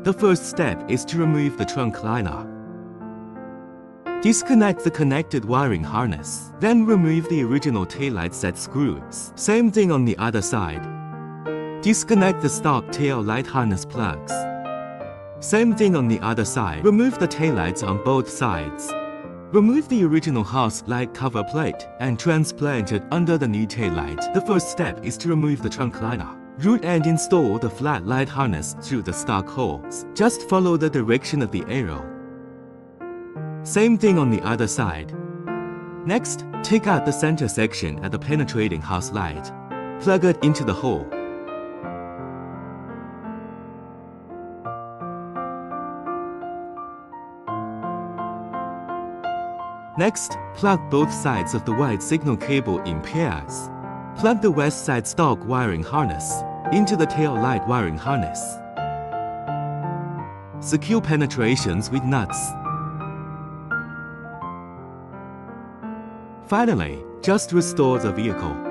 The first step is to remove the trunk liner. Disconnect the connected wiring harness, then remove the original taillight set screws. Same thing on the other side. Disconnect the stock tail light harness plugs. Same thing on the other side. Remove the taillights on both sides. Remove the original house light cover plate and transplant it under the new taillight. The first step is to remove the trunk liner. Route and install the flat light harness through the stock holes. Just follow the direction of the arrow. Same thing on the other side. Next, take out the center section at the penetrating house light. Plug it into the hole. Next, plug both sides of the white signal cable in pairs. Plug the west side stock wiring harness into the tail light wiring harness. Secure penetrations with nuts. Finally, just restore the vehicle.